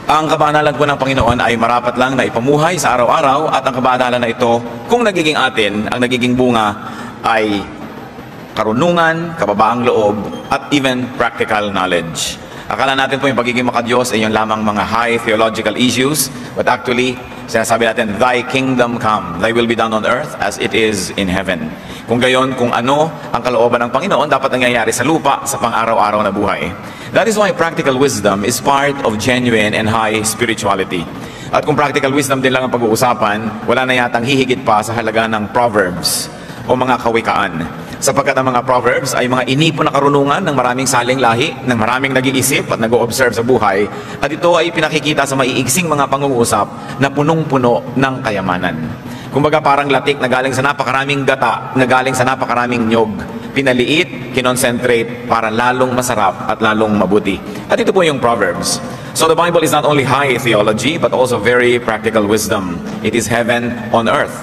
Ang kabanalan po ng Panginoon ay marapat lang na ipamuhay sa araw-araw, at ang kabanalan na ito, kung nagiging atin, ang nagiging bunga ay karunungan, kababaang loob, at even practical knowledge. Akala natin po yung pagiging makadiyos ay yung lamang mga high theological issues, but actually, sinasabi natin, Thy kingdom come, Thy will be done on earth as it is in heaven. Kung gayon, kung ano ang kalooban ng Panginoon, dapat nangyayari sa lupa sa pang-araw-araw na buhay. That is why practical wisdom is part of genuine and high spirituality. At kung practical wisdom din lang ang pag-uusapan, wala na yatang hihigit pa sa halaga ng Proverbs o mga kawikaan. Sapagkat ang mga Proverbs ay mga inipon na karunungan ng maraming saling lahi, ng maraming nag-iisip at nag-o-observe sa buhay, at ito ay pinakikita sa maiigsing mga pangungusap na punong-puno ng kayamanan. Kumbaga parang latik na galing sa napakaraming gata, na galing sa napakaraming nyog. Pinaliit, kinonsentrate para lalong masarap at lalong mabuti. At ito po yung Proverbs. So the Bible is not only high theology, but also very practical wisdom. It is heaven on earth.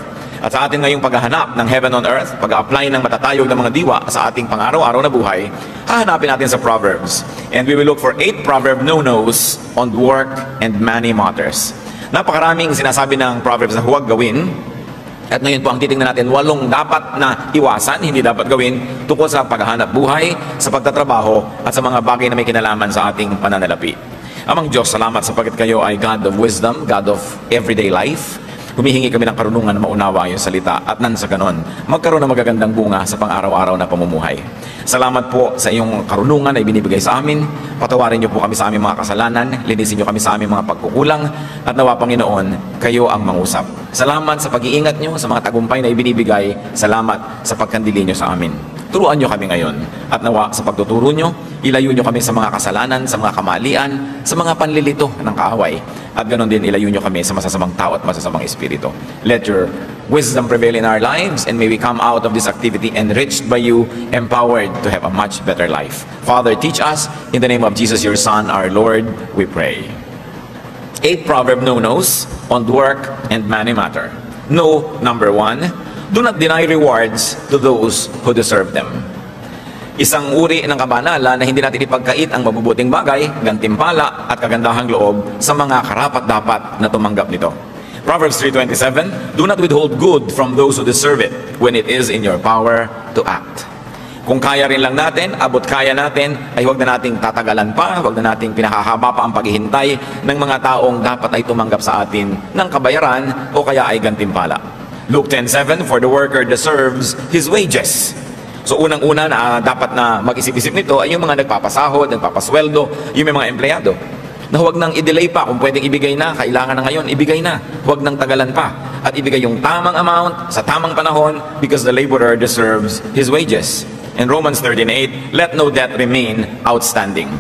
At sa atin ngayong paghahanap ng heaven on earth, pag-a-apply ng matatayog ng mga diwa sa ating pang-araw-araw na buhay, hahanapin natin sa Proverbs. And we will look for 8 proverb no-nos on work and money matters. Napakaraming sinasabi ng Proverbs na huwag gawin. At ngayon po ang titingnan natin 8 dapat na iwasan, hindi dapat gawin tungkol sa paghahanap buhay, sa pagtatrabaho, at sa mga bagay na may kinalaman sa ating pananalapi. Amang Diyos, salamat sapagkat kayo ay God of wisdom, God of everyday life. Humihingi kami ng karunungan na maunawa yung salita, at nang sa ganon, magkaroon ng magagandang bunga sa pang-araw-araw na pamumuhay. Salamat po sa iyong karunungan na ibinibigay sa amin. Patawarin niyo po kami sa aming mga kasalanan, linisin niyo kami sa aming mga pagkukulang, at nawa Panginoon, kayo ang mangusap. Salamat sa pag-iingat niyo sa mga tagumpay na ibinibigay. Salamat sa pagkandili niyo sa amin. Turuan niyo kami ngayon, at nawa sa pagtuturo niyo, ilayo niyo kami sa mga kasalanan, sa mga kamalian, sa mga panlilito ng kaaway. At ganon din, ilayo niyo kami sa masasamang tao at masasamang espiritu. Let your wisdom prevail in our lives, and may we come out of this activity enriched by you, empowered to have a much better life. Father, teach us. In the name of Jesus, your Son, our Lord, we pray. 8 proverb no-nos on work and money matter. No, number 1, do not deny rewards to those who deserve them. Isang uri ng kabanalan na hindi natin ipagkait ang mabubuting bagay, gantimpala at kagandahang loob sa mga karapat-dapat na tumanggap nito. Proverbs 3:27, do not withhold good from those who deserve it when it is in your power to act. Kung kaya rin lang natin, abot kaya natin, ay huwag na nating tatagalan pa, huwag na nating pinahahaba pa ang paghihintay ng mga taong dapat ay tumanggap sa atin ng kabayaran o kaya ay gantimpala. Luke 10:7, for the worker deserves his wages. So unang-una na dapat na mag-isip-isip nito ay yung mga nagpapasahod, nagpapasweldo, yung may mga empleyado. Na huwag nang i-delay pa, kung pwedeng ibigay na, kailangan na ngayon, ibigay na. Huwag nang tagalan pa. At ibigay yung tamang amount, sa tamang panahon, because the laborer deserves his wages. In Romans 13:8, let no debt remain outstanding.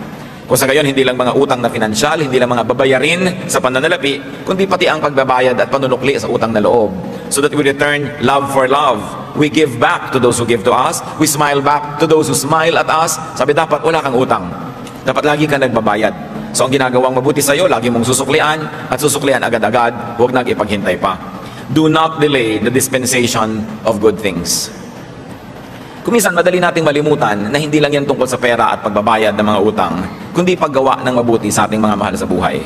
Kung sa gayon, hindi lang mga utang na pinansyal, hindi lang mga babayarin sa pananalapi, kundi pati ang pagbabayad at panunukli sa utang na loob. So that we return love for love. We give back to those who give to us. We smile back to those who smile at us. Sabi, dapat wala kang utang. Dapat lagi ka nagbabayad. So ang ginagawang mabuti sa iyo, lagi mong susuklian at susuklian agad-agad, huwag nang ipaghintay pa. Do not delay the dispensation of good things. Kuminsan, madali nating malimutan na hindi lang yan tungkol sa pera at pagbabayad ng mga utang, kundi paggawa ng mabuti sa ating mga mahal sa buhay.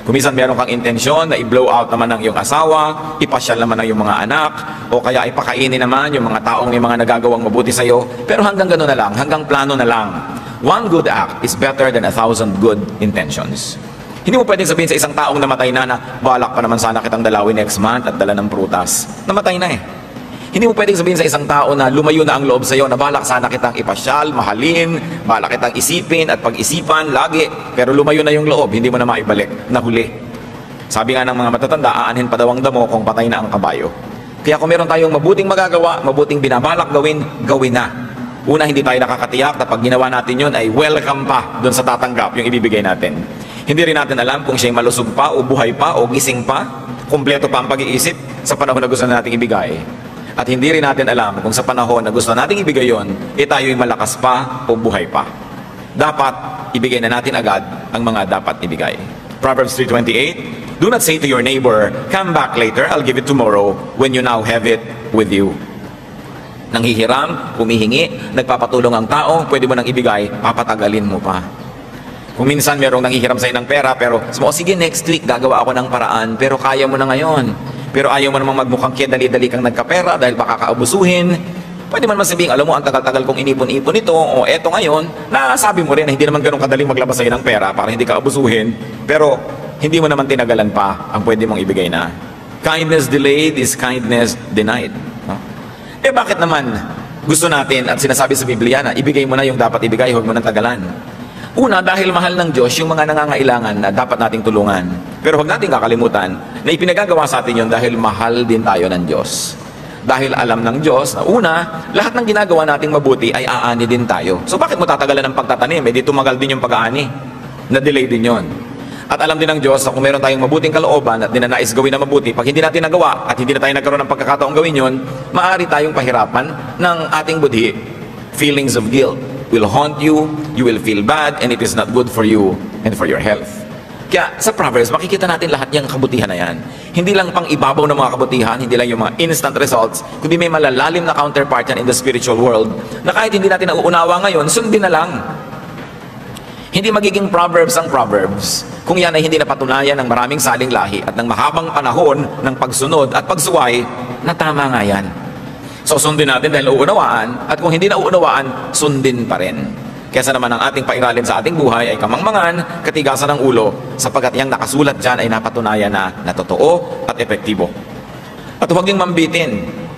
Kuminsan, meron kang intensyon na i-blow out naman ng iyong asawa, ipasyal naman ng iyong mga anak, o kaya ipakainin naman yung mga taong may mga nagagawang mabuti sa iyo, pero hanggang gano'n na lang, hanggang plano na lang. One good act is better than 1,000 good intentions. Hindi mo pwedeng sabihin sa isang taong namatay na balak pa naman sana kitang dalawin next month at dala ng prutas. Namatay na eh. Hindi mo pwedeng sabihin sa isang tao na lumayo na ang loob sa iyo, na balak sana kitang ipasyal, mahalin, balak kitang isipin at pag-isipan lagi, pero lumayo na yung loob, hindi mo na maibalik, nahuli. Sabi nga ng mga matatanda, aanhin pa daw ang damo kung patay na ang kabayo. Kaya kung meron tayong mabuting magagawa, mabuting binabalak gawin, gawin na. Una, hindi tayo nakakatiyak na pag ginawa natin yun ay welcome pa doon sa tatanggap yung ibibigay natin. Hindi rin natin alam kung siya'y malusog pa o buhay pa o gising pa, kumpleto pa ang pag-iisip sa panahon na gusto nating ibigay. At hindi rin natin alam kung sa panahon na gusto nating ibigay yon, tayo'y malakas pa o buhay pa. Dapat ibigay na natin agad ang mga dapat ibigay. Proverbs 3:28, do not say to your neighbor, come back later, I'll give it tomorrow, when you now have it with you. Nanghihiram, humihingi, nagpapatulong ang tao, pwede mo nang ibigay, papatagalin mo pa. Kung minsan merong nanghihiram sa'yo ng pera, pero sige, next week gagawa ako ng paraan, pero kaya mo na ngayon. Pero ayaw mo namang magmukhang kaya dali-dali kang nagkapera dahil baka kaabusuhin. Pwede man masabing, alam mo, ang tagal-tagal kong inipon-ipon ito, o eto ngayon, nasabi mo rin na hindi naman ganun kadaling maglabas sa'yo ng pera para hindi ka abusuhin, pero hindi mo naman tinagalan pa ang pwede mong ibigay na. Kindness delayed is kindness denied. No? Bakit naman gusto natin at sinasabi sa Biblia na ibigay mo na yung dapat ibigay, huwag mo nang tagalan? Una, dahil mahal ng Diyos yung mga nangangailangan na dapat nating tulungan. Pero huwag nating kakalimutan na ipinagagawa sa atin yun dahil mahal din tayo ng Diyos. Dahil alam ng Diyos na una, lahat ng ginagawa nating mabuti ay aani din tayo. So bakit mo tatagalan ng pagtatanim? Di tumagal din yung pag-aani. Na-delay din yon. At alam din ng Diyos na kung meron tayong mabuting kalooban at dinanais gawin na mabuti, pag hindi natin nagawa at hindi na tayo nagkaroon ng pagkakataong gawin yon, maaari tayong pahirapan ng ating budhi. Feelings of guilt will haunt you, you will feel bad, and it is not good for you and for your health. Kaya sa Proverbs, makikita natin lahat yung kabutihan na yan. Hindi lang pang ibabaw ng mga kabutihan, hindi lang yung mga instant results, kundi may malalalim na counterpart yan in the spiritual world na kahit hindi natin nauunawa ngayon, sundin na lang. Hindi magiging Proverbs ang Proverbs kung yan ay hindi napatunayan ng maraming saling lahi at ng mahabang panahon ng pagsunod at pagsuway na tama nga yan. So sundin natin dahil nauunawaan, at kung hindi nauunawaan, sundin pa rin. Kesa naman ang ating pairalin sa ating buhay ay kamangmangan, katigasan ng ulo, sapagkat yung nakasulat dyan ay napatunayan na totoo at epektibo. At huwag niyong mambitin.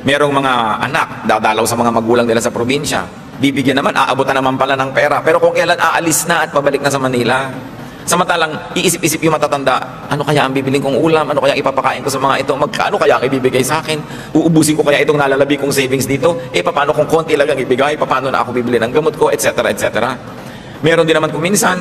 Merong mga anak, dadalaw sa mga magulang nila sa probinsya. Bibigyan naman, aabutan naman pala ng pera. Pero kung kailan aalis na at pabalik na sa Manila, samantalang iisip-isip yung matatanda, ano kaya ang bibiling kong ulam? Ano kaya ipapakain ko sa mga ito? Magkano kaya ang ibibigay sa akin? Uubusin ko kaya itong nalalabi kong savings dito? Paano kung konti lang ang ibigay? Paano na ako bibili ng gamot ko? Etc. etc. Meron din naman kung minsan,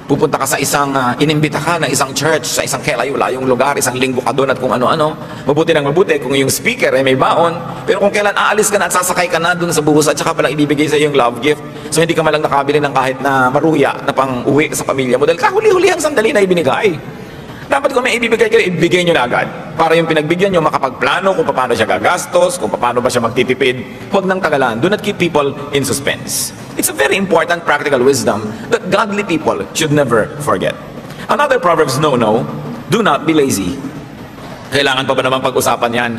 pupunta ka sa isang, inimbita ka na isang church, sa isang kelayo-layong lugar, isang linggo ka doon at kung ano-ano. Mabuti ng mabuti kung yung speaker ay may baon. Pero kung kailan aalis ka na at sasakay ka na doon sa buhos at saka palang ibibigay sa iyo yung love gift, so hindi ka malang nakabili ng kahit na maruya na pang uwi sa pamilya mo dahil kahuli-hulihang sandali na ibinigay. Dapat kung may ibibigay kayo, ibigay nyo na agad. Para yung pinagbigyan nyo makapagplano kung paano siya gagastos, kung paano ba siya magtitipid. Huwag nang tagalan. Do not keep people in suspense. It's a very important practical wisdom that godly people should never forget. Another Proverbs no-no, do not be lazy. Kailangan pa ba naman pag-usapan yan?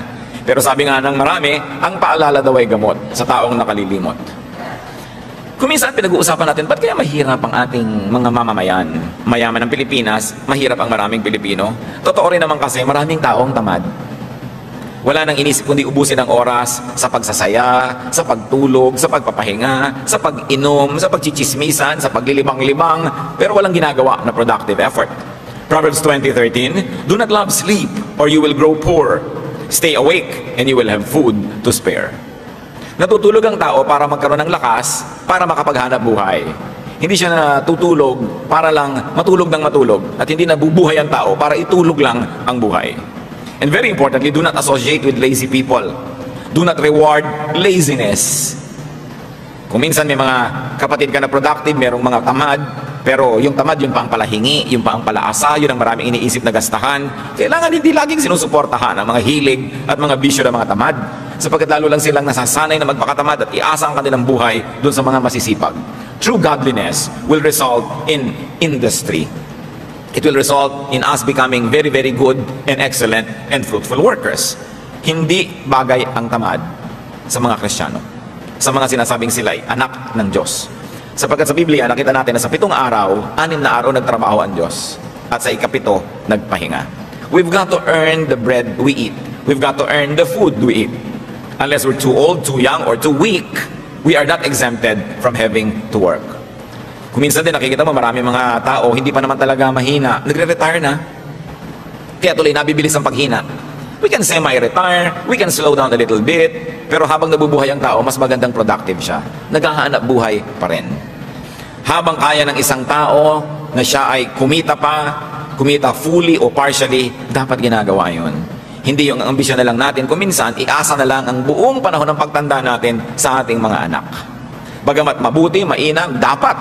Pero sabi nga ng marami, ang paalala daw ay gamot sa taong nakalilimot. Kung minsan pinag-uusapan natin, ba't kaya mahirap ang ating mga mamamayan? Mayaman ng Pilipinas, mahirap ang maraming Pilipino. Totoo rin naman kasi maraming taong tamad. Wala nang inisip kundi ubusin ang oras sa pagsasaya, sa pagtulog, sa pagpapahinga, sa pag-inom, sa pagchichismisan, sa paglilibang-libang, pero walang ginagawa na productive effort. Proverbs 20:13, do not love sleep or you will grow poor. Stay awake and you will have food to spare. Natutulog ang tao para magkaroon ng lakas, para makapaghanap buhay. Hindi siya natutulog para lang matulog ng matulog. At hindi nabubuhay ang tao para itulog lang ang buhay. And very importantly, do not associate with lazy people. Do not reward laziness. Kung minsan may mga kapatid ka na productive, merong mga tamad, pero yung tamad, yun pa ang palahingi, yun pa ang palaasa, yun ang maraming iniisip na gastahan. Kailangan hindi laging sinusuportahan ang mga hilig at mga bisyo ng mga tamad. Sapagkat lalo lang silang nasasanay na magpakatamad at iasa ang kanilang buhay dun sa mga masisipag. True godliness will result in industry. It will result in us becoming very, very good and excellent and fruitful workers. Hindi bagay ang tamad sa mga Kristiyano, sa mga sinasabing sila ay anak ng Diyos. Sapagkat sa Biblia, nakita natin na sa 7 araw, 6 na araw nagtrabaho ang Diyos. At sa ika-7, nagpahinga. We've got to earn the bread we eat. We've got to earn the food we eat. Unless we're too old, too young, or too weak, we are not exempted from having to work. Kung minsan din nakikita mo, marami mga tao, hindi pa naman talaga mahina, nagre-retire na. Kaya tuloy nabibilis ang paghina. We can semi-retire, we can slow down a little bit, pero habang nabubuhay ang tao, mas magandang productive siya. Naghahanap buhay pa rin. Habang kaya ng isang tao na siya ay kumita fully o partially, dapat ginagawa yun. Hindi yung ambisyon na lang natin, kung minsan, iasa na lang ang buong panahon ng pagtanda natin sa ating mga anak. Bagamat mabuti, mainam, dapat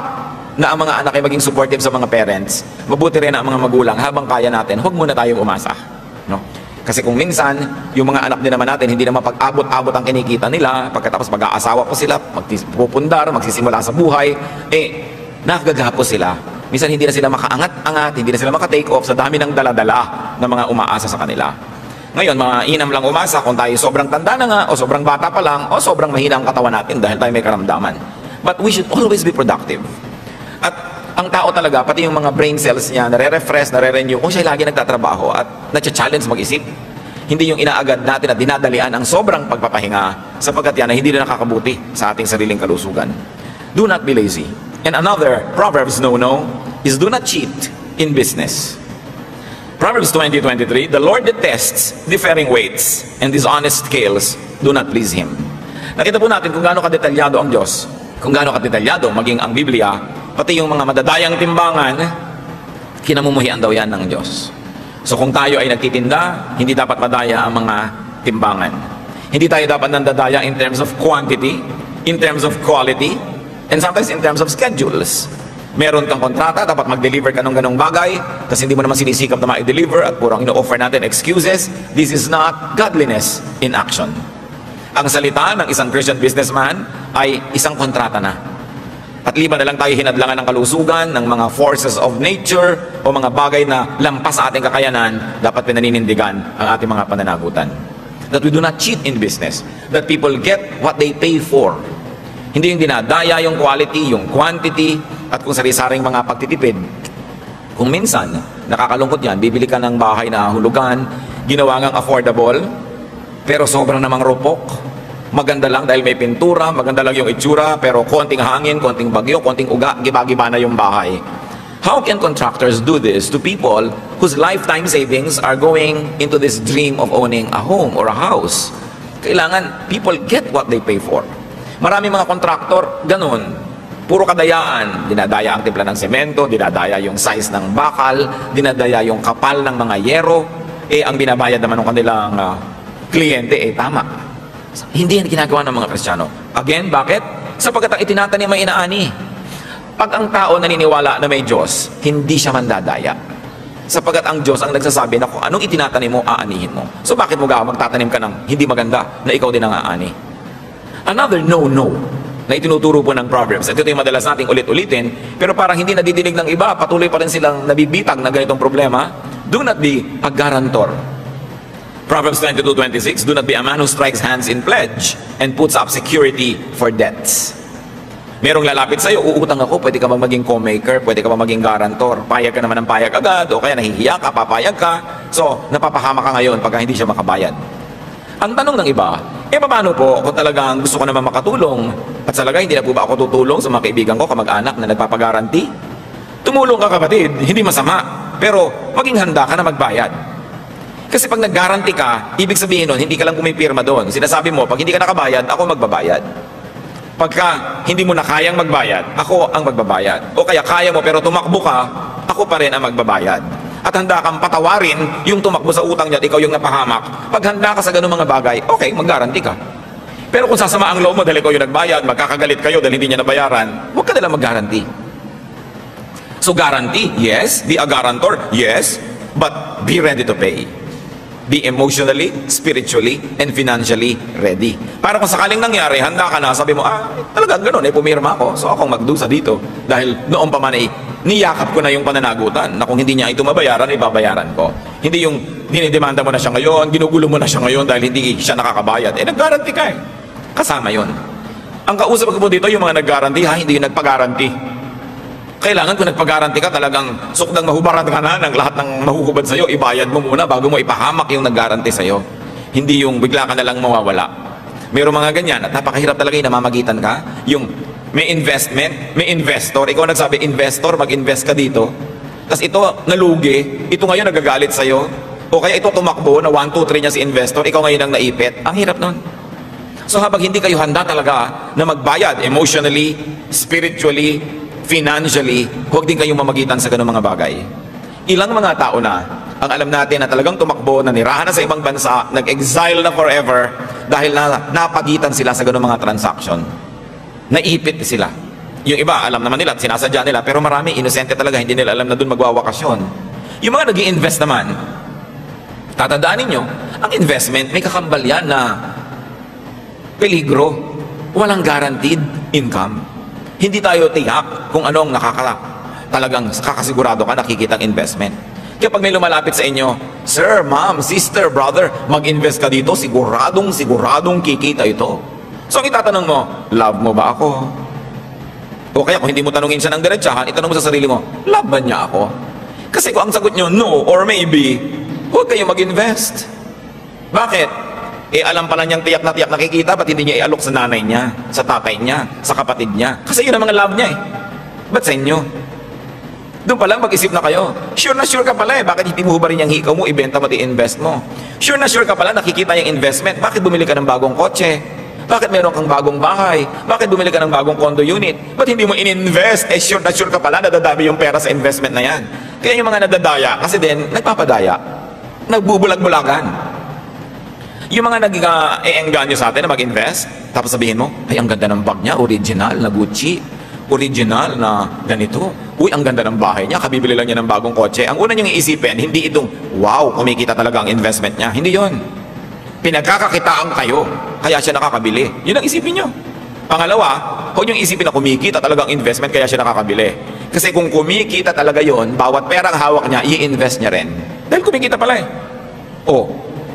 na ang mga anak ay maging supportive sa mga parents. Mabuti rin ang mga magulang, habang kaya natin, huwag muna tayong umasa. No? Kasi kung minsan, yung mga anak din naman natin, hindi naman pag-abot-abot ang kinikita nila, pagkatapos mag-aasawa po sila, magpupundar, magsisimula sa buhay, nakagagapos sila. Minsan hindi na sila makaangat-angat, hindi na sila maka-take off sa dami ng daladala ng mga umaasa sa kanila. Ngayon, mga inam lang umasa kung tayo sobrang tanda na nga, o sobrang bata pa lang, o sobrang mahina ang katawan natin dahil tayo may karamdaman. But we should always be productive. At ang tao talaga, pati yung mga brain cells niya, nare-refresh, nare-renew, kung siya lagi nagtatrabaho at na-challenge mag-isip. Hindi yung inaagad natin at dinadalian ang sobrang pagpapahinga sapagkat yan ay hindi na nakakabuti sa ating sariling kalusugan. Do not be lazy. And another Proverbs no-no is do not cheat in business. Proverbs 20:23, the Lord detests differing weights and dishonest scales do not please Him. Nakita po natin kung gaano kadetalyado ang Diyos, kung gaano kadetalyado maging ang Biblia, pati yung mga madadayang timbangan, kinamumuhian daw yan ng Diyos. So kung tayo ay nagtitinda, hindi dapat madaya ang mga timbangan. Hindi tayo dapat nandadaya in terms of quantity, in terms of quality, and sometimes in terms of schedules. Meron kang kontrata, dapat mag-deliver ka ng ganong bagay, tapos hindi mo naman sinisikap na ma-deliver at purang ino-offer natin excuses. This is not godliness in action. Ang salita ng isang Christian businessman ay isang kontrata na. At liban na lang tayo hinadlangan ng kalusugan, ng mga forces of nature, o mga bagay na lampas sa ating kakayanan, dapat pinaninindigan ang ating mga pananagutan. That we do not cheat in business. That people get what they pay for. Hindi yung dinadaya yung quality, yung quantity, at kung sari-saring mga pagtitipid. Kung minsan, nakakalungkot yan, bibili ka ng bahay na hulugan, ginawa ngang affordable, pero sobrang namang rupok. Maganda lang dahil may pintura, maganda lang yung itsura, pero konting hangin, konting bagyo, konting uga, giba-giba na yung bahay. How can contractors do this to people whose lifetime savings are going into this dream of owning a home or a house? Kailangan people get what they pay for. Marami mga kontraktor, ganun. Puro kadayaan. Dinadaya ang timpla ng semento, dinadaya yung size ng bakal, dinadaya yung kapal ng mga yero. Ang binabayad naman ng kanilang kliyente, tama. Hindi yan ginagawa ng mga Kristiyano. Again, bakit? Sapagkat ang itinatanim ay inaani. Pag ang tao naniniwala na may Diyos, hindi siya mandadaya. Sapagkat ang Diyos ang nagsasabi na kung anong itinatanim mo, aanihin mo. So bakit mo magtatanim ka ng hindi maganda na ikaw din ang aani? Another no-no na itinuturo po ng Proverbs. Ito yung madalas nating ulit-ulitin, pero parang hindi nadidinig ng iba, patuloy pa rin silang nabibitag na ganitong problema. Do not be a guarantor. Proverbs 22:26, do not be a man who strikes hands in pledge and puts up security for debts. Merong lalapit sa'yo, uutang ako, pwede ka ba maging co-maker, pwede ka ba maging guarantor, payag ka naman ng payag agad, o kaya nahihiya ka, papayag ka, so napapahama ka ngayon pagka hindi siya makabayad. Ang tanong ng iba, paano po kung talagang gusto ko naman makatulong, at sa lagay, hindi na po ba ako tutulong sa mga kaibigan ko, kamag-anak na nagpapagaranti? Tumulong ka kapatid, hindi masama, pero maging handa ka na magbayad. Kasi pag nag-guarantee ka, ibig sabihin nun, hindi ka lang pumipirma doon. Sinasabi mo, pag hindi ka nakabayad, ako magbabayad. Pagka hindi mo na kayang magbayad, ako ang magbabayad. O kaya kaya mo pero tumakbo ka, ako pa rin ang magbabayad. At handa kang patawarin yung tumakbo sa utang niya at ikaw yung napahamak. Pag handa ka sa ganung mga bagay, okay, mag-guarantee ka. Pero kung sasama ang loob mo dahil ikaw yung nagbayad, magkakagalit kayo dahil hindi niya nabayaran, huwag ka nalang mag-guarantee. So guarantee, yes. Be a guarantor, yes. But be ready to pay. Be emotionally, spiritually, and financially ready. Para kung sakaling nangyari, handa ka na, sabi mo, talagang ganun, pumirma ako, so akong magdusa dito. Dahil noon pa man niyakap ko na yung pananagutan, na kung hindi niya ito mabayaran, ibabayaran ko. Hindi yung dinidemanda mo na siya ngayon, ginugulo mo na siya ngayon dahil hindi siya nakakabayad. Nag-guarantee ka Kasama yon. Ang kausap ko po dito, yung mga nag-guarantee, hindi yung nagpa-guarantee. Kailangan kung nagpag-guarantee ka, talagang sukdang mahubaran ka na ng lahat ng mahuhubad sa'yo, ibayad mo muna bago mo ipahamak yung nag-guarantee sa'yo. Hindi yung bigla ka na lang mawawala. Mayroong mga ganyan at napakahirap talaga yung namamagitan ka. Yung may investment, may investor. Ikaw nagsabi, investor, mag-invest ka dito. Tapos ito nalugi, ito ngayon nagagalit sa'yo. O kaya ito tumakbo na 1, 2, 3 niya si investor, ikaw ngayon ang naipit. Ang hirap nun. So habang hindi kayo handa talaga na magbayad emotionally, spiritually, financially, huwag din kayong mamagitan sa ganung mga bagay. Ilang mga tao na ang alam natin na talagang tumakbo, na nirahan na sa ibang bansa, nag-exile na forever dahil napagitan sila sa ganung mga transaction. Naipit sila. Yung iba, alam naman nila at sinasadya nila, pero marami, inosente talaga, hindi nila alam na doon magwawakasyon. Yung mga nag-i-invest naman, tatandaan ninyo, ang investment, may kakambal yan na peligro. Walang guaranteed income. Hindi tayo tiyak kung anong talagang kakasigurado ka nakikita ang investment. Kaya pag may lumalapit sa inyo, sir, ma'am, sister, brother, mag-invest ka dito, siguradong kikita ito. So ang itatanong mo, love mo ba ako? O kaya kung hindi mo tanungin siya ng diretsahan, itanong mo sa sarili mo, love ba niya ako? Kasi kung ang sagot nyo, no or maybe, huwag kayo mag-invest. Bakit? Alam pala niyang tiyak na nakikita, ba't hindi niya ialok sa nanay niya, sa tatay niya, sa kapatid niya? Kasi yun ang mga love niya Ba't sa inyo? Doon pa lang mag-isip na kayo. Sure na sure ka pala bakit hindi mo ba rin yung hikaw mo, ibenta mo, i-invest mo? Sure na sure ka pala, nakikita yung investment, bakit bumili ka ng bagong kotse? Bakit meron kang bagong bahay? Bakit bumili ka ng bagong condo unit? Ba't hindi mo in-invest? Sure na sure ka pala, nadadami yung pera sa investment na yan. Kaya yung mga nadadaya, kasi din, nagpapadaya. Nagbubulag-bulagan. Yung mga nag-e-engganyo sa atin na mag-invest, tapos sabihin mo, ay, ang ganda ng bag niya, original na Gucci, original na ganito. Uy, ang ganda ng bahay niya, kabibili lang niya ng bagong kotse. Ang una niyong iisipin, hindi itong, wow, kumikita talaga ang investment niya. Hindi yon. Pinagkakakitaan kayo, kaya siya nakakabili. Yun ang isipin niyo. Pangalawa, huwag niyong isipin na kumikita talaga ang investment, kaya siya nakakabili. Kasi kung kumikita talaga yon, bawat perang hawak niya, i-invest niya rin. Dahil kumikita pala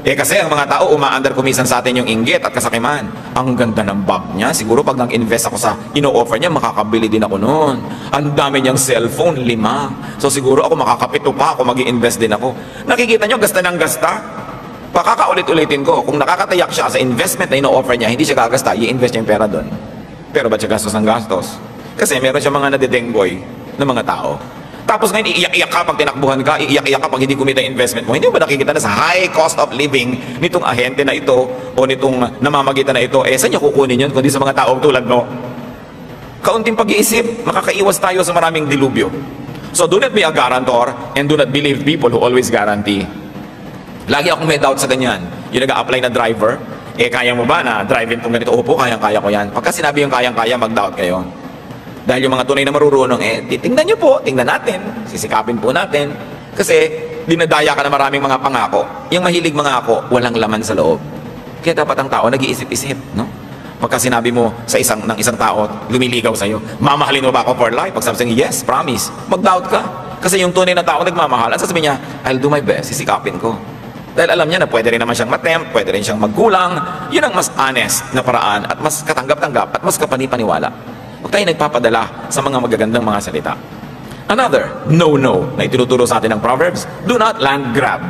kasi ang mga tao umaandar kumisan sa atin yung inggit at kasakiman. Ang ganda ng bag niya. Siguro pag nag-invest ako sa ino-offer niya, makakabili din ako noon. Ang dami niyang cellphone, 5. So siguro ako makakapito pa ako, mag-i-invest din ako. Nakikita niyo, gasta ng gasta. Pakakaulit-ulitin ko, kung nakakatayak siya sa investment na ino-offer niya, hindi siya gagasta, i-invest niya yung pera doon. Pero ba't siya gastos ng gastos? Kasi meron siya mga nadedenggoy na mga tao. Tapos ngayon, iiyak-iyak ka pag tinakbuhan ka, iiyak-iyak ka pag hindi kumita investment mo. Hindi mo ba nakikita na sa high cost of living nitong ahente na ito o nitong namamagitan na ito, saan niya kukunin yun kundi sa mga taong tulad mo? Kaunting pag-iisip, makakaiwas tayo sa maraming dilubyo. So do not be a guarantor and do not believe people who always guarantee. Lagi akong may doubt sa ganyan. Yung nag-a-apply na driver, kaya mo ba na drive-in itong ganito? Opo, kayang-kaya ko yan. Pagka sinabi yung kayang-kaya, mag-doubt kayo. Dahil yung mga tunay na marurunong, titingnan nyo po, tingnan natin, sisikapin po natin. Kasi, dinadaya ka na maraming mga pangako. Yung mahilig mangako, walang laman sa loob. Kaya dapat ang tao nag-iisip-isip, no? Pagka sinabi mo ng isang tao, lumiligaw sa'yo, mamahalin mo ba ako for life? Pag sabi sa'yo, yes, promise. Mag-doubt ka. Kasi yung tunay na tao nagmamahal, sasabihin niya, I'll do my best, sisikapin ko. Dahil alam niya na pwede rin naman siyang matempt, pwede rin siyang magkulang. Yun ang mas honest na paraan at mas katanggap-tanggap at mas kapanipaniwala. Huwag tayo nagpapadala sa mga magagandang mga salita. Another no-no na itinuturo sa atin ng Proverbs, do not land grab.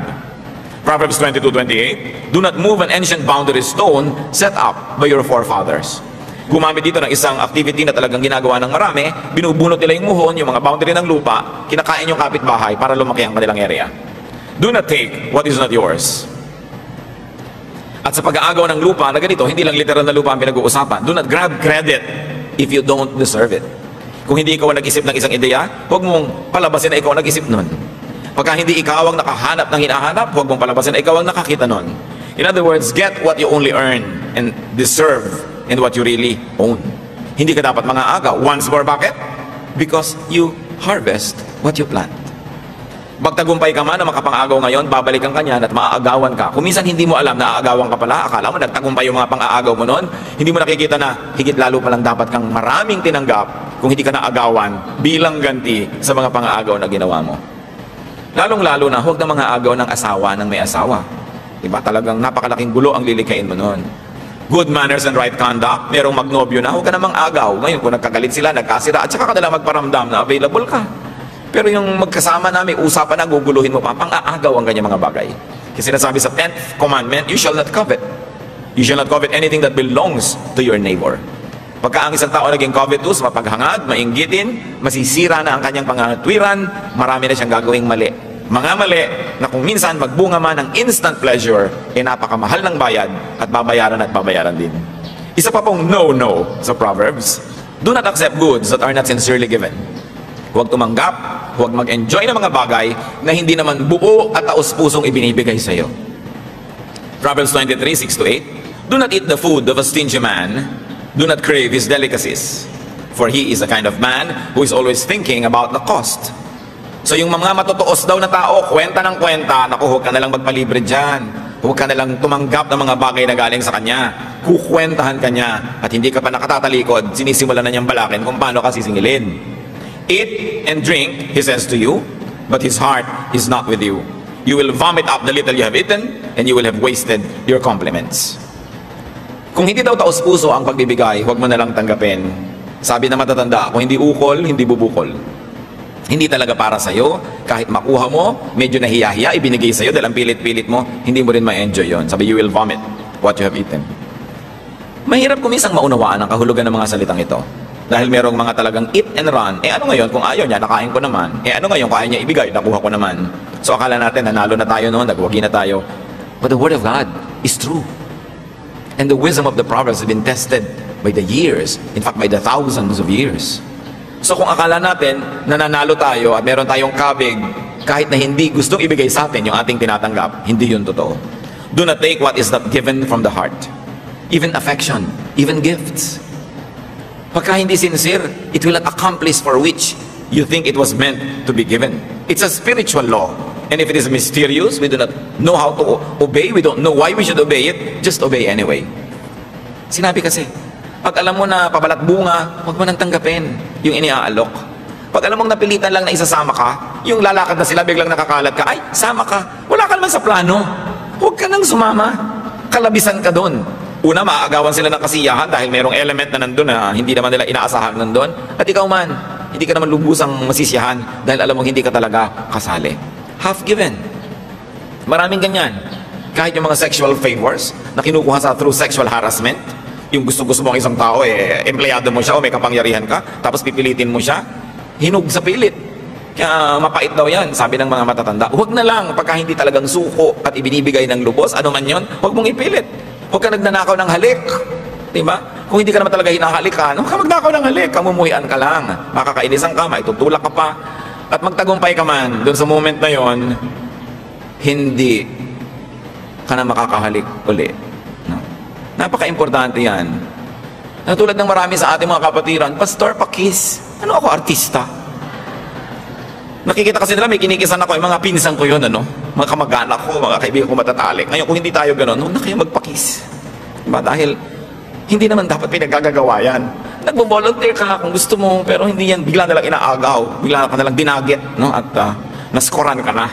Proverbs 22:28, do not move an ancient boundary stone set up by your forefathers. Gumamit dito ng isang activity na talagang ginagawa ng marami, binubunot nila yung muhon, yung mga boundary ng lupa, kinakain yung kapitbahay para lumaki ang kanilang area. Do not take what is not yours. At sa pag-aagaw ng lupa na ganito, hindi lang literal na lupa ang pinag-uusapan. Do not grab credit if you don't deserve it. Kung hindi ikaw ang nag-isip ng isang ideya, huwag mong palabasin na ikaw ang nag-isip nun. Pagka hindi ikaw ang nakahanap ng hinahanap, huwag mong palabasin na ikaw ang nakakita nun. In other words, get what you only earn and deserve and what you really own. Hindi ka dapat mga agaw. Once more, bakit? Because you harvest what you plant. Magtagumpay ka man na makapang-agaw ngayon, babalikan ka niyan at maaagawan ka. Kung minsan hindi mo alam na aagawan ka pala, akala mo nagtagumpay yung mga pang-aagaw mo noon, hindi mo nakikita na higit lalo palang dapat kang maraming tinanggap kung hindi ka naagawan bilang ganti sa mga pang-aagaw na ginawa mo. Lalong-lalo na huwag na mga agaw ng asawa ng may asawa. Diba? Talagang napakalaking gulo ang lilikain mo noon. Good manners and right conduct, merong magnobyo na, huwag ka namang agaw. Ngayon kung nagkagalit sila, nagkasira, at saka ka nila magparamdam na available ka. Pero yung magkasama namin, usapan na, guguluhin mo pa, pang-aagaw ang ganyan mga bagay. Kasi sinasabi sa 10th commandment, you shall not covet. You shall not covet anything that belongs to your neighbor. Pagka ang isang tao naging covetous, mapaghangad, mainggitin, masisira na ang kanyang pangatwiran, marami na siyang gagawing mali. Mga mali na kung minsan magbunga man ng instant pleasure, napakamahal ng bayad at babayaran din. Isa pa pong no-no sa Proverbs, do not accept goods that are not sincerely given. Huwag tumanggap, huwag mag-enjoy ng mga bagay na hindi naman buo at taos-pusong ibinibigay sa iyo. Proverbs 23:6-8, do not eat the food of a stingy man, do not crave his delicacies, for he is a kind of man who is always thinking about the cost. So yung mga matutuos daw na tao, kwenta ng kwenta, naku, huwag ka nalang magpalibre dyan. Huwag ka nalang tumanggap ng mga bagay na galing sa kanya. Kukwentahan ka niya at hindi ka pa nakatatalikod, sinisimula na niyang balakin kung paano ka sisingilin. Eat and drink, he says to you, but his heart is not with you. You will vomit up the little you have eaten, and you will have wasted your compliments. Kung hindi daw taos-puso ang pagbibigay, huwag mo na lang tanggapin. Sabi na matatanda, kung hindi ukol, hindi bubukol. Hindi talaga para sa'yo. Kahit makuha mo, medyo nahiya-hiya, ibinigay sa'yo dahil ang pilit-pilit mo, hindi mo rin ma-enjoy yon. Sabi, you will vomit what you have eaten. Mahirap kumisang maunawaan ang kahulugan ng mga salitang ito. Dahil merong mga talagang eat and run. Ano ngayon kung ayaw niya, nakain ko naman. Ano ngayon kung ayaw niya ibigay, nakuha ko naman. So akala natin, nanalo na tayo noon, nagwagi na tayo. But the Word of God is true. And the wisdom of the Proverbs has been tested by the years. In fact, by the thousands of years. So kung akala natin, nananalo tayo at meron tayong kabig, kahit na hindi gustong ibigay sa atin yung ating tinatanggap, hindi yun totoo. Do not take what is not given from the heart. Even affection, even gifts. Pagka hindi sincere, it will not accomplish for which you think it was meant to be given. It's a spiritual law. And if it is mysterious, we do not know how to obey, we don't know why we should obey it, just obey anyway. Sinabi kasi, pag alam mo na pabalat bunga, huwag mo nang tanggapin yung iniaalok. Pag alam mong napilitan lang na isasama ka, yung lalakad na sila, biglang nakakalat ka, ay, sama ka. Wala ka naman sa plano. Huwag ka nang sumama. Kalabisan ka doon. Una, maaagawan sila ng kasiyahan dahil mayroong element na nandun na hindi naman nila inaasahan nandun. At ikaw man, hindi ka naman lubusang masisiyahan dahil alam mong hindi ka talaga kasali. Half given. Maraming ganyan. Kahit yung mga sexual favors na kinukuha sa through sexual harassment, yung gusto-gusto mo ang isang tao, empleyado mo siya o may kapangyarihan ka, tapos pipilitin mo siya, hinug sa pilit. Kaya mapait daw yan, sabi ng mga matatanda. Huwag na lang, pagka hindi talagang suko at ibinibigay ng lubos, ano man yun, huwag mong ipilit. Huwag ka nagnanakaw ng halik. Diba? Kung hindi ka naman talaga hinahalikan, huwag ka magnakaw ng halik, kamumuhian ka lang. Makakainisan ka, maitutulak ka pa. At magtagumpay ka man, doon sa moment na yon, hindi ka na makakahalik uli. No? Napaka-importante yan. Natulad ng marami sa ating mga kapatiran, Pastor, pakis. Ano ako, artista? Nakikita kasi nila, may kinikisan ako, yung mga pinsan ko yun, mga kamag-anak ko, mga kaibigan ko matatalik. Ngayon, kung hindi tayo gano'n, huwag na kayo magpakis. Diba? Dahil, hindi naman dapat pinagagagawa yan. Nagbo-volunteer ka kung gusto mo, pero hindi yan, bigla nalang inaagaw, bigla ka nalang dinagit, at naskoran ka na.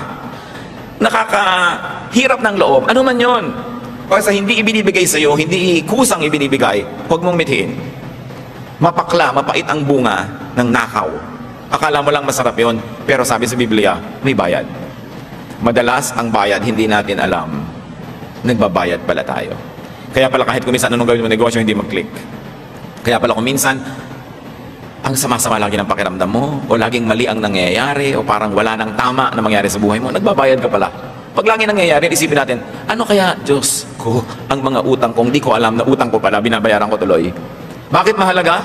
Nakakahirap ng loob. Ano man yun? Kasi hindi ibinibigay sa'yo, hindi kusang ibinibigay, huwag mong mithiin. Mapakla, mapait ang bunga ng nakaw. Akala mo lang masarap yun, pero sabi sa Biblia, may bayad. Madalas, ang bayad, hindi natin alam. Nagbabayad pala tayo. Kaya pala kahit kuminsan anong gawin mo negosyo, hindi mag-click. Kaya pala kuminsan, ang sama-sama lagi ng pakiramdam mo, o laging mali ang nangyayari, o parang wala nang tama na mangyari sa buhay mo, nagbabayad ka pala. Pag lagi nangyayari, isipin natin, ano kaya, Diyos ko, ang mga utang kong di ko alam na utang ko pala, binabayaran ko tuloy. Bakit mahalaga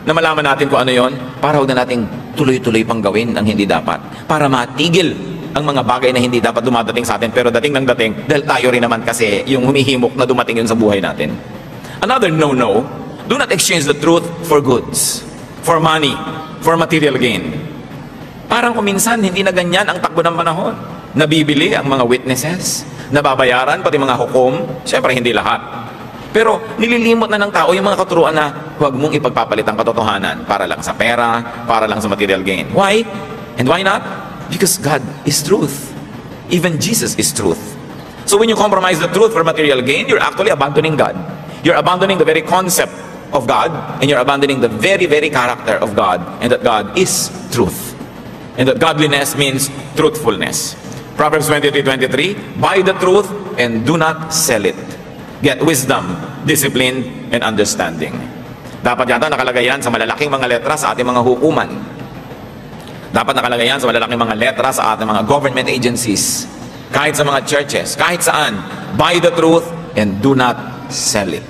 na malaman natin kung ano yon? Para huwag na nating tuloy-tuloy pang gawin ang hindi dapat. Para matigil ang mga bagay na hindi dapat dumadating sa atin, pero dating ng dating, dahil tayo rin naman kasi yung humihimok na dumating yun sa buhay natin. Another no-no, do not exchange the truth for goods, for money, for material gain. Parang kuminsan, hindi na ganyan ang takbo ng panahon. Nabibili ang mga witnesses, nababayaran, pati mga hukom, syempre hindi lahat. Pero nililimot na ng tao yung mga katuruan na huwag mong ipagpapalit ang katotohanan para lang sa pera, para lang sa material gain. Why? And why not? Because God is truth. Even Jesus is truth. So when you compromise the truth for material gain, you're actually abandoning God. You're abandoning the very concept of God, and you're abandoning the very, very character of God, and that God is truth. And that godliness means truthfulness. Proverbs 23:23, buy the truth and do not sell it. Get wisdom, discipline, and understanding. Dapat yata nakalagay yan sa malalaking mga letra sa ating mga hukuman. Dapat nakalagay yan sa malalaking mga letra sa ating mga government agencies. Kahit sa mga churches, kahit saan. Buy the truth and do not sell it.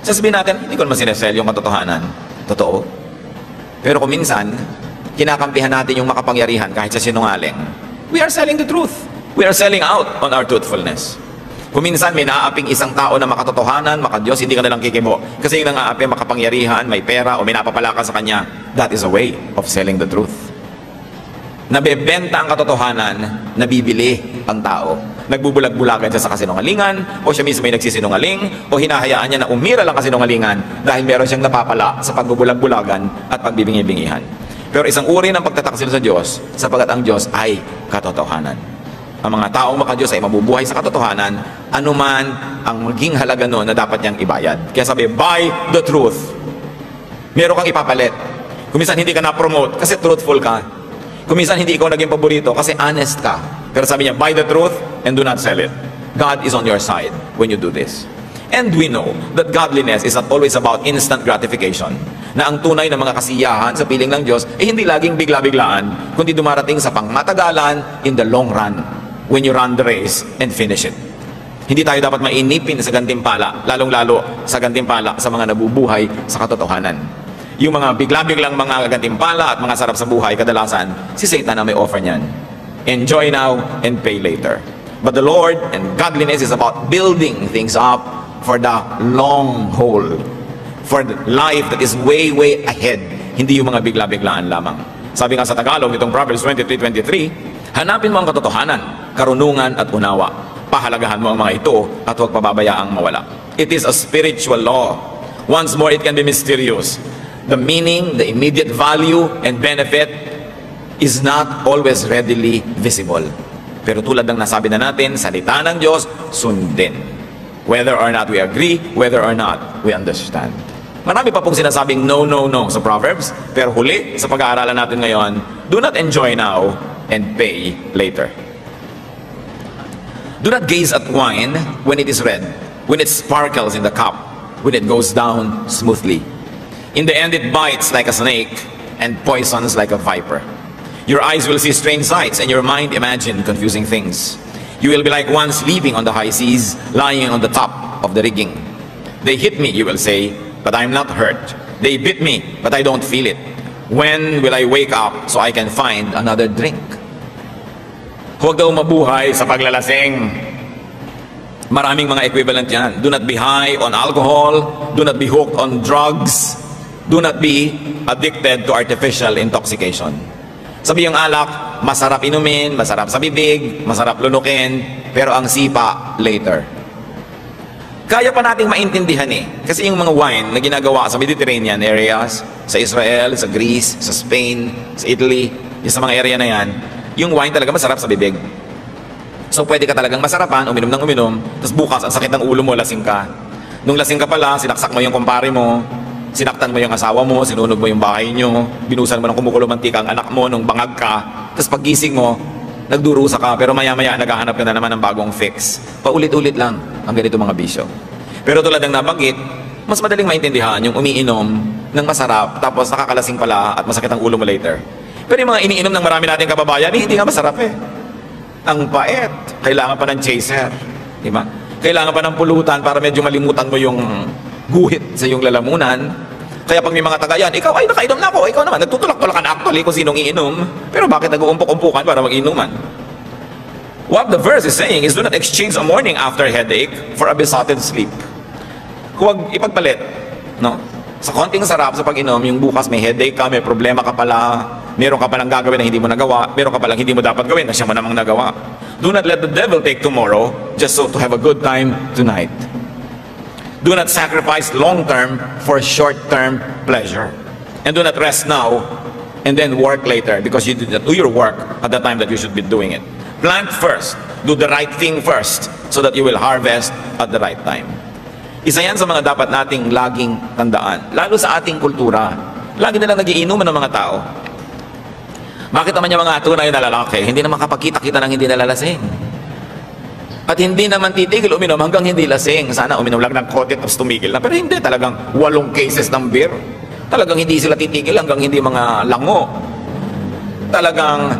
Sasabihin natin, hindi ko naman sinesell yung katotohanan. Totoo. Pero kung minsan, kinakampihan natin yung makapangyarihan kahit sa sinungaling. We are selling the truth. We are selling out on our truthfulness. Kung minsan may naaaping isang tao na makatotohanan, makadiyos, hindi ka nalang kikibo. Kasi yung naaaping makapangyarihan, may pera, o may napapala ka sa kanya, that is a way of selling the truth. Nabebenta ang katotohanan, nabibili ang tao. Nagbubulag-bulagan siya sa kasinungalingan, o siya mismo ay nagsisinungaling, o hinahayaan niya na umira lang kasinungalingan dahil meron siyang napapala sa pagbubulag-bulagan at pagbibingi-bingihan. Pero isang uri ng pagtataksil sa Diyos, sapagat ang Diyos ay katotohanan. Ang mga taong maka-Diyos ay mabubuhay sa katotohanan, anuman ang maging halaga noon na dapat niyang ibayad. Kaya sabi, buy the truth. Meron kang ipapalit. Kuminsan hindi ka na-promote kasi truthful ka. Kuminsan hindi ikaw naging paborito kasi honest ka. Pero sabi niya, buy the truth and do not sell it. God is on your side when you do this. And we know that godliness is not always about instant gratification. Na ang tunay na mga kasiyahan sa piling ng Diyos ay hindi laging bigla-biglaan, kundi dumarating sa pangmatagalan in the long run when you run the race and finish it. Hindi tayo dapat mainipin sa gantimpala, lalong-lalo sa gantimpala sa mga nabubuhay sa katotohanan. Yung mga bigla-biglang mga gantimpala at mga sarap sa buhay, kadalasan, si Satan na may offer niyan. Enjoy now and pay later. But the Lord and godliness is about building things up for the long haul, for the life that is way, way ahead. Hindi yung mga bigla-biglaan lamang. Sabi nga sa Tagalog, itong Proverbs 23:23, hanapin mo ang katotohanan, karunungan at unawa. Pahalagahan mo ang mga ito at huwag pababayaang mawala. It is a spiritual law. Once more, it can be mysterious. The meaning, the immediate value and benefit is not always readily visible. Pero tulad ng nasabi na natin, salita ng Diyos, sundin. Whether or not we agree, whether or not we understand. Marami pa pong sinasabing no, no, no sa Proverbs. Pero huli, sa pag-aaralan natin ngayon, do not enjoy now and pay later. Do not gaze at wine when it is red, when it sparkles in the cup, when it goes down smoothly. In the end, it bites like a snake and poisons like a viper. Your eyes will see strange sights and your mind imagine confusing things. You will be like one sleeping on the high seas, lying on the top of the rigging. They hit me, you will say, but I am not hurt. They bit me, but I don't feel it. When will I wake up so I can find another drink? Huwag daw mabuhay sa paglalasing. Maraming mga equivalent yan. Do not be high on alcohol. Do not be hooked on drugs. Do not be addicted to artificial intoxication. Sabi yung alak, masarap inumin, masarap sa bibig, masarap lunukin, pero ang sipa, later. Kaya pa nating maintindihan kasi yung mga wine na ginagawa sa Mediterranean areas, sa Israel, sa Greece, sa Spain, sa Italy, yung sa mga area na yan, yung wine talaga masarap sa bibig. So pwede ka talagang masarapan, uminom ng uminom, tapos bukas, ang sakit ng ulo mo, lasing ka. Nung lasing ka pala, sinaksak mo yung kumpare mo, sinaktan mo yung asawa mo, sinunog mo yung bahay nyo, binusan mo ng kumukulong mantika ang anak mo nung bangag ka, tapos paggising mo, nagdurusa ka, pero maya-maya naghahanap ka na naman ng bagong fix. Paulit-ulit lang ang ganito mga bisyo. Pero tulad ng nabanggit, mas madaling maintindihan yung umiinom ng masarap, tapos nakakalasing pala at masakit ang ulo mo later. Pero yung mga iniinom ng marami nating kababayan, hindi nga masarap Ang pait, kailangan pa ng chaser. Diba? Kailangan pa ng pulutan para medyo malimutan mo yung guhit sa iyong lalamunan. Kaya pag may mga tagayan, ikaw ay nakainom na ako, ikaw naman, nagtutulak-tulakan actually kung sinong iinom. Pero bakit nag-uumpok-umpukan para mag-inuman? What the verse is saying is do not exchange a morning after headache for a besotted sleep. Huwag ipagpalit. No? Sa konting sarap sa pag-inom, yung bukas may headache ka, may problema ka pala, meron ka palang gagawin na hindi mo nagawa, meron ka palang hindi mo dapat gawin na siya mo namang nagawa. Do not let the devil take tomorrow just so to have a good time tonight. Do not sacrifice long-term for short-term pleasure. And do not rest now and then work later because you did not do your work at the time that you should be doing it. Plant first. Do the right thing first so that you will harvest at the right time. Isa yan sa mga dapat nating laging tandaan. Lalo sa ating kultura. Lagi nilang nagiinuman ng mga tao. Bakit naman yung mga tunay na lalaki hindi naman kapagkita-kita ng hindi nalalasing? At hindi naman titigil uminom hanggang hindi lasing. Sana uminom lang ng kote tapos tumigil na. Pero hindi, talagang 8 cases ng beer. Talagang hindi sila titigil hanggang hindi mga lango. Talagang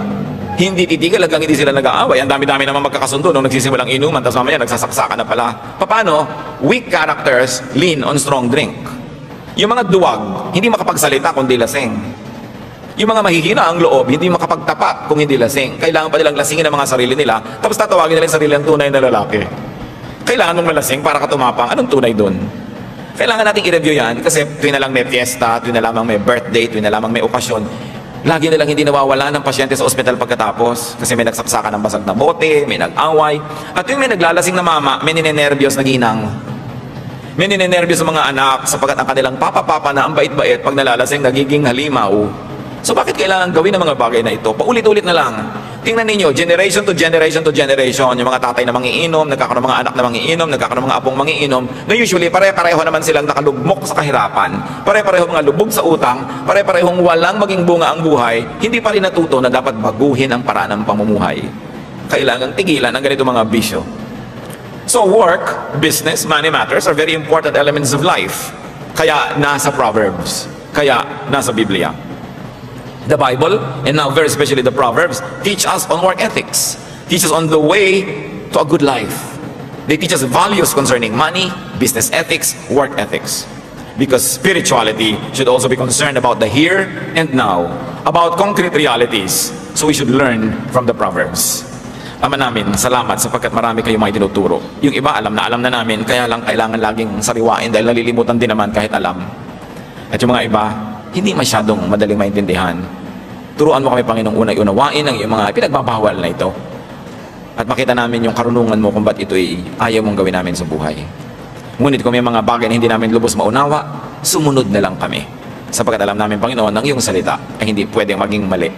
hindi titigil hanggang hindi sila nag-aaway. Ang dami-dami naman magkakasundo nung nagsisimulang inuman tapos mamaya nagsasaksakan na pala. Paano? Weak characters lean on strong drink. Yung mga duwag, hindi makapagsalita kundi lasing. Yung mga mahihina ang loob, hindi makapagtapat kung hindi lasing. Kailangan pa nilang lasingin ang mga sarili nila, tapos tatawagin nila yung sarili ng tunay na lalaki. Kailangan mong malasing para ka tumapang. Anong tunay dun? Kailangan nating i-review yan, kasi tuwing na lang may fiesta, tuwing na lamang may birthday, tuwing na lamang may okasyon, lagi nilang hindi nawawala ng pasyente sa ospital pagkatapos, kasi may nagsaksakan ng basag na bote, may nag-away, at yung may naglalasing na mama, may ninenervyos na ginang. May ninenervyos sa mga anak, sapagkat ang kanilang papa-papa na ang bait-bait, pag nalalasing, nagiging halimaw. So bakit kailangan gawin ang mga bagay na ito? Paulit-ulit na lang. Tingnan ninyo, generation to generation to generation, yung mga tatay na mangiinom, nagkakaroon ng mga anak na mangiinom, nagkakaroon ng mga apong mangiinom, na usually pare-pareho naman silang nakalugmok sa kahirapan, pare-pareho mga lubog sa utang, pare-parehong walang maging bunga ang buhay, hindi pa rin natuto na dapat baguhin ang paraan ng pamumuhay. Kailangang tigilan ang ganito mga bisyo. So work, business, money matters are very important elements of life. Kaya nasa Proverbs, kaya nasa Biblia. The Bible, and now very especially the Proverbs, teach us on work ethics, teach us on the way to a good life. They teach us values concerning money, business ethics, work ethics. Because spirituality should also be concerned about the here and now, about concrete realities. So we should learn from the Proverbs. Ama namin, salamat sapagkat marami kayong mga tinuturo. Yung iba alam na namin, kaya lang kailangan laging sariwain dahil nalilimutan din naman kahit alam. At yung mga iba, hindi masyadong madaling maintindihan. Turuan mo kami, Panginoong, unay unawain ang iyong mga pinagbabawal na ito. At makita namin yung karunungan mo kung ba't ito'y ayaw mong gawin namin sa buhay. Ngunit kung may mga bagay na hindi namin lubos maunawa, sumunod na lang kami. Sapagkat alam namin, Panginoon, ang iyong salita ay hindi pwedeng maging mali.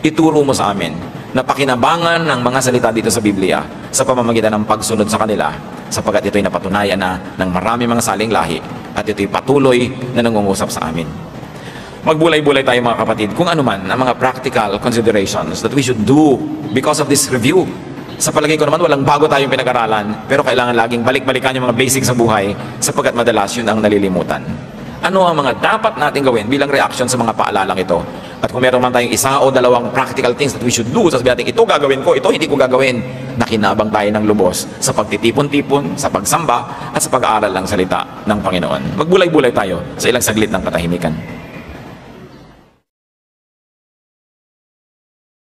Ituro mo sa amin na pakinabangan ng mga salita dito sa Biblia sa pamamagitan ng pagsunod sa kanila, sapagkat ito'y napatunayan na ng marami mga saling lahi at ito'y patuloy na nangungusap sa amin. Magbulay-bulay tayo mga kapatid kung ano man ang mga practical considerations that we should do because of this review. Sa palagay ko naman walang bago tayong pinag-aralan, pero kailangan laging balik-balikan yung mga basics sa buhay sapagkat madalas yun ang nalilimutan. Ano ang mga dapat natin gawin bilang reaction sa mga paalalang ito? At kung meron man tayong isa o dalawang practical things that we should do, sasabihin natin, ito gagawin ko, ito hindi ko gagawin, nakinabang tayo ng lubos sa pagtitipon-tipon, sa pagsamba, at sa pag-aaral ng salita ng Panginoon. Magbulay-bulay tayo sa ilang saglit ng katahimikan.